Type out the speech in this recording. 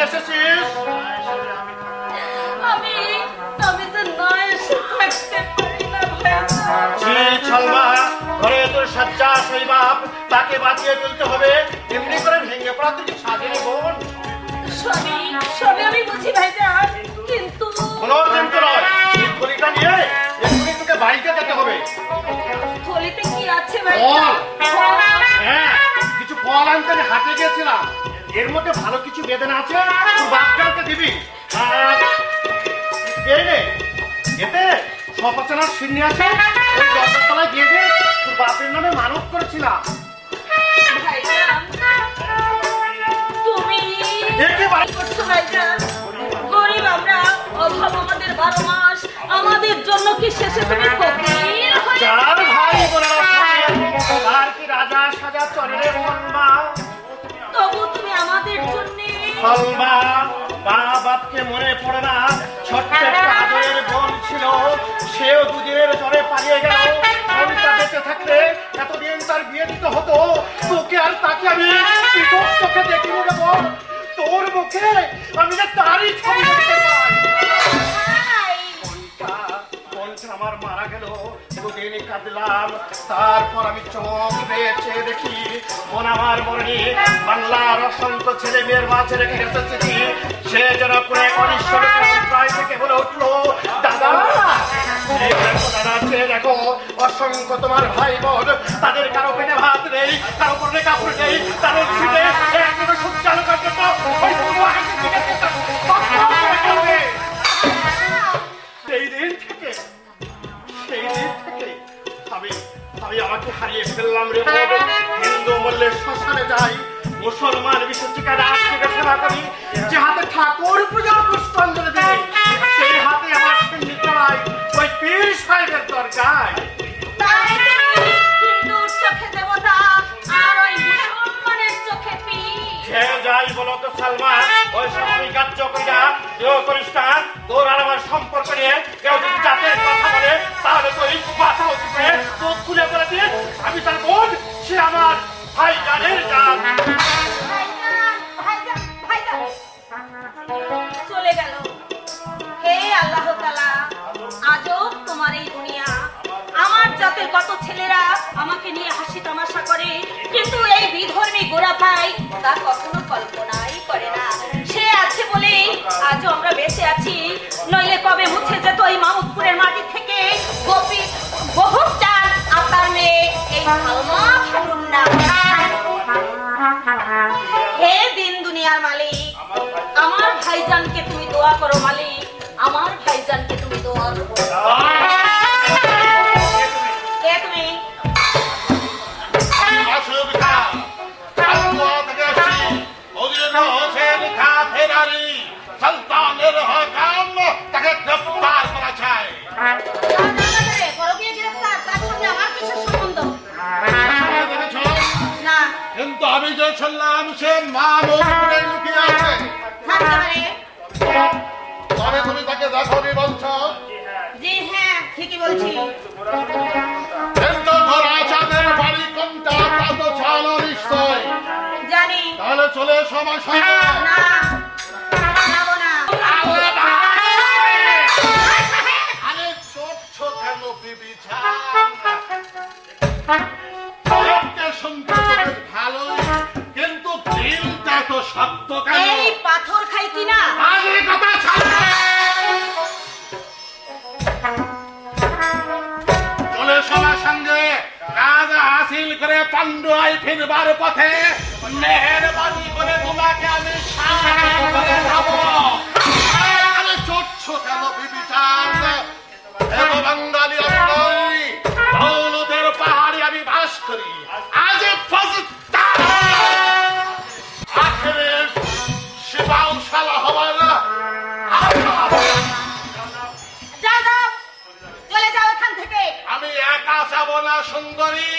এসেছিস? আমি তো না এসে থাকতে পারি না ভাইজান। সালমা, ঘরে তোর সজ্জা সেই বাপ, তাকে বাঁচিয়ে তুলতে হবে। এমনি করে ভেঙে পড়া তুই সাজেনি বোন। সবই আমি বুঝি ভাইজান, কিন্তু কোনো চিন্তা নয়, এই থলিটা নিয়ে এক্ষুনি তোকে বাড়িতে যেতে হবে। থলিতে কি আছে ভাইজান? হ্যাঁ, কিছু ফল আনতে আমি হাটে গেছিলাম, এর মধ্যে ভালো কিছু বেদনা আছে, তোর বাপকে দিবি। এই নে, এতে সপাচানার সিন্নি আছে, ওই দরজার তলায় দিয়ে দে, তোর বাপের নামে মানত করেছিলাম। ভাইজান তুমি একেবারে করছো ভাইজান, গরিব আমরা, অভাব আমাদের 12 মাস, আমাদের জন্য কি শেষে তুমি ফকির হয়ে চার ভাই বোনেরা থাকে, আর কি রাজা সাজা চলে রে সালমা। তবু তুমি আমাদের জন্য সালমা, মা বাপকে মনে পড়ে না? ছোট্ট একটা আদরের বোন ছিল, সেও দুদিনের জ্বরে পালিয়ে গেল। বোনটা বেঁচে থাকলে এতদিন তার বিয়ে দিতে হতো, তোকে আর তাকে আমি পৃথক চোখে দেখি রে বোন। তোর মুখে আমি যে তারই ছবি দেখতে পাই। বোনটা আমার মারা গেল, দুদিন কাঁদলাম, তারপর আমি চোখ বেঁচে দেখি বোন আমার মরণি। বাংলার অসংখ্য ছেলে মেয়ের মাঝে রেখে গেছে চিঠি, সে যেন করে অনিশ্বরের প্রায় থেকে বলে উঠলো, দাদা দাদা চেয়ে দেখো, অসংখ্য তোমার ভাই বোন, তাদের কারো পেটে ভাত নেই, কারো পরে কাপড় নেই, তাদের ছিটে একদিকে সূর্য আলো করতে তো সেই দিন থেকে আমি আমাকে হারিয়ে ফেললাম রে। হিন্দু বললে শ্মশানে যাই, মুসলমান বিশ্বচিকার রাজ থেকে সেবা করি, যে হাতে ঠাকুর পূজার পুষ্পাঞ্জলি দিই, সেই হাতে আমার সিন্ধি চড়াই ওই পীর সাহেবের দরগায়। হিন্দুর চোখে দেবতা আর ওই মুসলমানের চোখে পীর। সে যাই বলো তো সালমা, ওই সব আমি কার্য করি না, কেউ করিস না। তোর আর আমার সম্পর্ক নিয়ে কেউ যদি জাতের কথা বলে, তাহলে তুই মাথা উঁচু করে চোখ খুলে বলে দিয়ে আমি তার বোন, সে আমার ভাই জানের জান। চলে গেল। হে আল্লাহ তাআলা, আজও তোমার এই দুনিয়া, আমার জাতের কত ছেলেরা আমাকে নিয়ে হাসি তামাশা করে, কিন্তু এই বিধর্মী গোরা ভাই তা কখনো কল্পনাই করে না। সে আছে বলে আজও আমরা বেঁচে আছি, নইলে কবে মুছে যেত এই মামুদপুরের মাটি থেকে গোপী বহু চাঁদ আতার মেয়ে এই সালমা খাতুন না। হে দিন দুনিয়ার মালিক, আমার ভাইজানকে তুমি দোয়া করো মালিক, আমার ভাইজানকে তুমি দোয়া করো। কে তুমি? কিন্তু আমি যে শুনলাম সে মামুদপুরে লুকিয়ে আছে, তবে তুমি তাকে দেখোনি বলছ? জি হ্যাঁ, ঠিকই বলছি। কিন্তু ধরাচাঁদের বাড়ি কোনটা তা তো জানো নিশ্চয়। জানি। তাহলে চলে এসো আমার সঙ্গে। না, যাবো না। আরে চোটছ কেন বিবি জান? শুনতে তোদের ভালোই, কিন্তু দিলটা তো শক্ত কেন? এই পাথর খাই কিনা? আরে কথা ছাড়ো, চলে সবার সঙ্গে কাজ হাসিল করে পান্ডুয়ায় ফিরবার পথে মেহেরবানি করে তোমাকে আমি সাহায্য করে যাবো। আরে চোটছ কেন বিবি জান? এত বাঙালি আমি নই, দৌলতের পাহাড়ে আমি বাস করি। আজ আখেরে শিবাউ শালা হবার যাও যাও, চলে যাও এখান থেকে। আমি একা যাব না সুন্দরী,